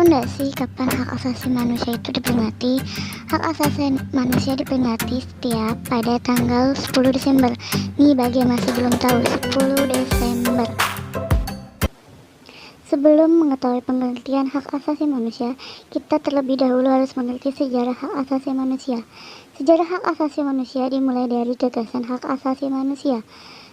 Tahu nggak sih kapan hak asasi manusia itu diperingati? Hak asasi manusia diperingati setiap pada tanggal 10 Desember. Nih bagi yang masih belum tahu, 10 Desember. Sebelum mengetahui pengertian hak asasi manusia, kita terlebih dahulu harus mengerti sejarah hak asasi manusia. Sejarah hak asasi manusia dimulai dari gagasan hak asasi manusia.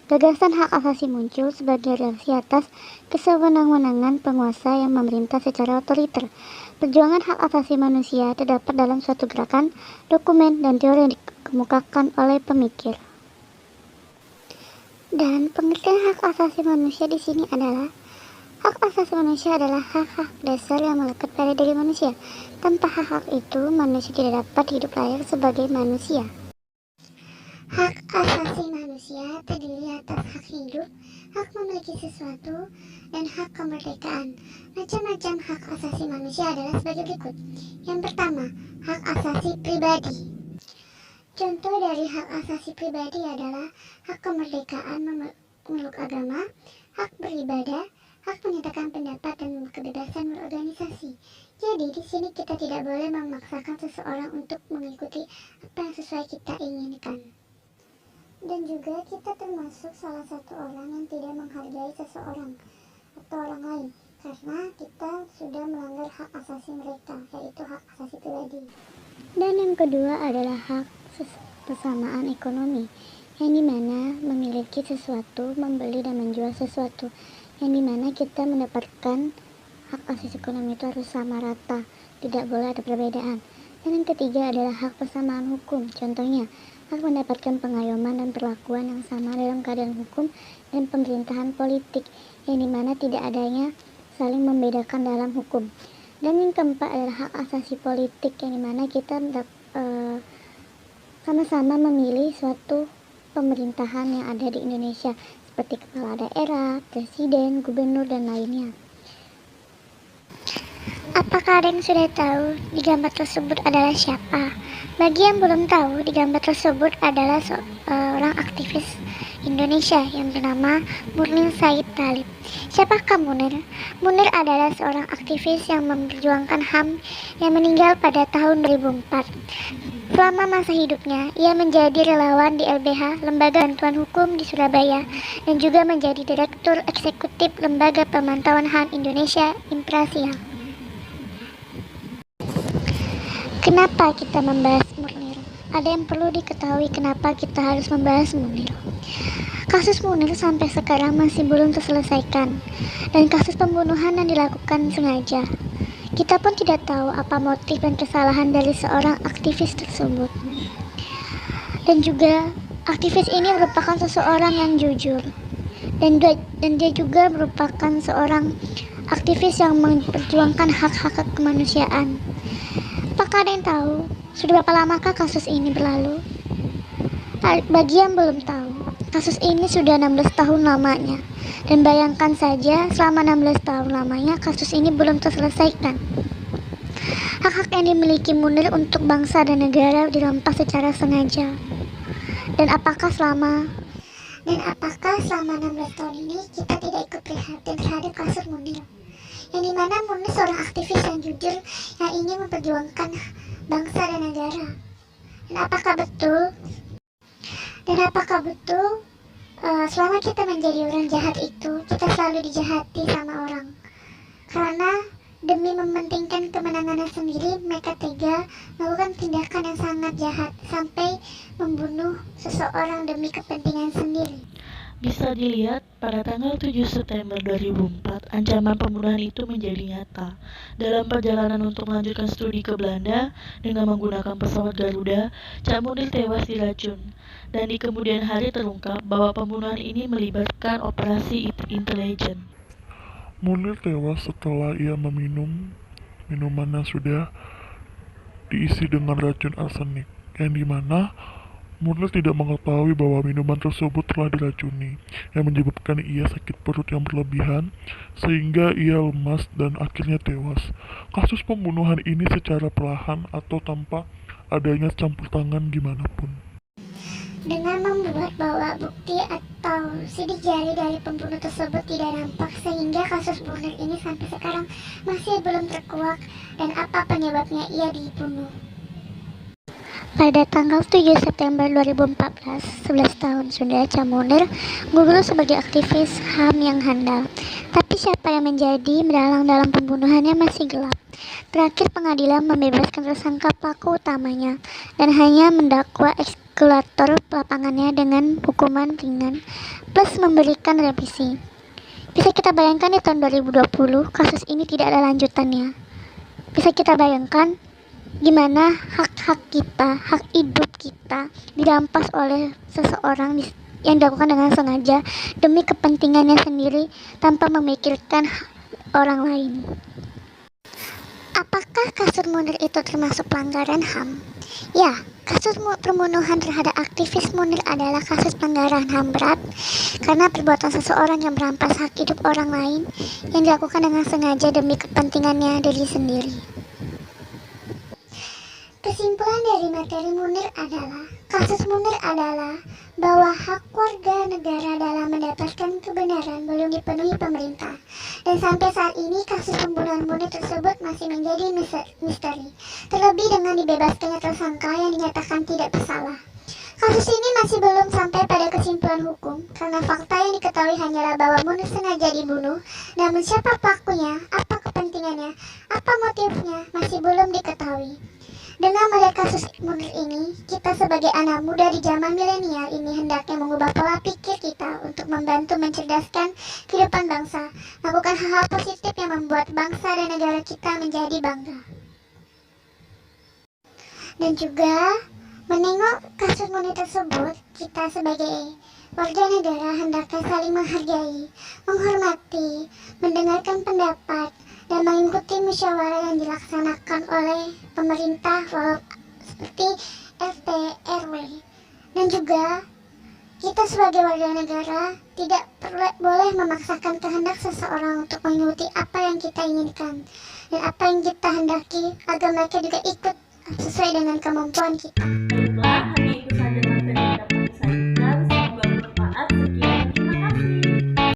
Gagasan hak asasi muncul sebagai reaksi atas kesewenang-wenangan penguasa yang memerintah secara otoriter. Perjuangan hak asasi manusia terdapat dalam suatu gerakan, dokumen, dan teori yang dikemukakan oleh pemikir. Dan pengertian hak asasi manusia di sini adalah hak asasi manusia adalah hak-hak dasar yang melekat pada diri manusia. Tanpa hak-hak itu, manusia tidak dapat hidup layak sebagai manusia. Hak asasi manusia terdiri atas hak hidup, hak memiliki sesuatu, dan hak kemerdekaan. Macam-macam hak asasi manusia adalah sebagai berikut. Yang pertama, hak asasi pribadi. Contoh dari hak asasi pribadi adalah hak kemerdekaan memeluk agama, hak beribadah, hak menyatakan pendapat, dan kebebasan berorganisasi. Jadi di sini kita tidak boleh memaksakan seseorang untuk mengikuti apa yang sesuai kita inginkan. Dan juga kita termasuk salah satu orang yang tidak menghargai seseorang atau orang lain karena kita sudah melanggar hak asasi mereka, yaitu hak asasi pribadi. Dan yang kedua adalah hak persamaan ekonomi, yang dimana memiliki sesuatu, membeli dan menjual sesuatu, yang dimana kita mendapatkan hak asasi ekonomi itu harus sama rata, tidak boleh ada perbedaan. Dan yang ketiga adalah hak persamaan hukum, contohnya hak mendapatkan pengayoman dan perlakuan yang sama dalam keadaan hukum dan pemerintahan politik, yang dimana tidak adanya saling membedakan dalam hukum. Dan yang keempat adalah hak asasi politik, yang dimana kita sama-sama memilih suatu pemerintahan yang ada di Indonesia, seperti kepala daerah, presiden, gubernur, dan lainnya. Apakah ada yang sudah tahu di gambar tersebut adalah siapa? Bagi yang belum tahu, di gambar tersebut adalah seorang aktivis Indonesia yang bernama Munir Said Talib. Siapakah Munir? Munir adalah seorang aktivis yang memperjuangkan HAM yang meninggal pada tahun 2004. Selama masa hidupnya, ia menjadi relawan di LBH, Lembaga Bantuan Hukum di Surabaya, dan juga menjadi Direktur Eksekutif Lembaga Pemantauan HAM Indonesia, Imprasial. Kenapa kita membahas Munir? Ada yang perlu diketahui kenapa kita harus membahas Munir. Kasus Munir sampai sekarang masih belum terselesaikan, dan kasus pembunuhan yang dilakukan sengaja. Kita pun tidak tahu apa motif dan kesalahan dari seorang aktivis tersebut. Dan juga aktivis ini merupakan seseorang yang jujur, dan dia juga merupakan seorang aktivis yang memperjuangkan hak-hak kemanusiaan. Apakah ada yang tahu sudah berapa lamakah kasus ini berlalu? Bagi yang belum tahu, kasus ini sudah 16 tahun lamanya. Dan bayangkan saja, selama 16 tahun lamanya kasus ini belum terselesaikan. Hak-hak yang dimiliki Munir untuk bangsa dan negara dirampas secara sengaja. Dan apakah selama 16 tahun ini kita tidak ikut prihatin terhadap kasus Munir? Yang dimana Munir seorang aktivis yang jujur yang ingin memperjuangkan bangsa dan negara. Dan apakah betul selama kita menjadi orang jahat itu, kita selalu dijahati sama orang? Karena demi mementingkan kemenangannya sendiri, mereka tega melakukan tindakan yang sangat jahat sampai membunuh seseorang demi kepentingan sendiri. Bisa dilihat, pada tanggal 7 September 2004, ancaman pembunuhan itu menjadi nyata. Dalam perjalanan untuk melanjutkan studi ke Belanda dengan menggunakan pesawat Garuda, Cak Munir tewas diracun. Dan di kemudian hari terungkap bahwa pembunuhan ini melibatkan operasi intelijen. Munir tewas setelah ia meminum minuman yang sudah diisi dengan racun arsenik, yang dimana Munir tidak mengetahui bahwa minuman tersebut telah diracuni, yang menyebabkan ia sakit perut yang berlebihan, sehingga ia lemas dan akhirnya tewas. Kasus pembunuhan ini secara perlahan atau tanpa adanya campur tangan gimana pun. dengan membuat bahwa bukti atau sidik jari dari pembunuh tersebut tidak nampak, sehingga kasus Munir ini sampai sekarang masih belum terkuak dan apa penyebabnya ia dibunuh. Pada tanggal 7 September 2014, 11 tahun sudah Cha Munir gugur sebagai aktivis HAM yang handal. Tapi siapa yang menjadi mendalang dalam pembunuhannya masih gelap. Terakhir pengadilan membebaskan tersangka pelaku utamanya dan hanya mendakwa eksekutor lapangannya dengan hukuman ringan plus memberikan revisi. Bisa kita bayangkan di tahun 2020 kasus ini tidak ada lanjutannya. Bisa kita bayangkan gimana hak-hak kita, hak hidup kita dirampas oleh seseorang yang dilakukan dengan sengaja demi kepentingannya sendiri tanpa memikirkan orang lain. Apakah kasus Munir itu termasuk pelanggaran HAM? Ya, kasus pembunuhan terhadap aktivis Munir adalah kasus pelanggaran HAM berat karena perbuatan seseorang yang merampas hak hidup orang lain yang dilakukan dengan sengaja demi kepentingannya diri sendiri. Kesimpulan dari materi Munir adalah, kasus Munir adalah bahwa hak warga negara dalam mendapatkan kebenaran belum dipenuhi pemerintah. Dan sampai saat ini kasus pembunuhan Munir tersebut masih menjadi misteri. Terlebih dengan dibebaskannya tersangka yang dinyatakan tidak bersalah. Kasus ini masih belum sampai pada kesimpulan hukum karena fakta yang diketahui hanyalah bahwa Munir sengaja dibunuh. Namun siapa pelakunya, apa kepentingannya, apa motifnya masih belum diketahui. Dengan melihat kasus Munir ini, kita sebagai anak muda di zaman milenial ini hendaknya mengubah pola pikir kita untuk membantu mencerdaskan kehidupan bangsa, lakukan hal-hal positif yang membuat bangsa dan negara kita menjadi bangga. Dan juga menengok kasus Munir tersebut, kita sebagai warga negara hendaknya saling menghargai, menghormati, mendengarkan pendapat, dan mengikuti musyawarah yang dilaksanakan oleh pemerintah seperti RT, RW. Dan juga kita sebagai warga negara tidak boleh memaksakan kehendak seseorang untuk mengikuti apa yang kita inginkan dan apa yang kita hendaki agar mereka juga ikut sesuai dengan kemampuan kita.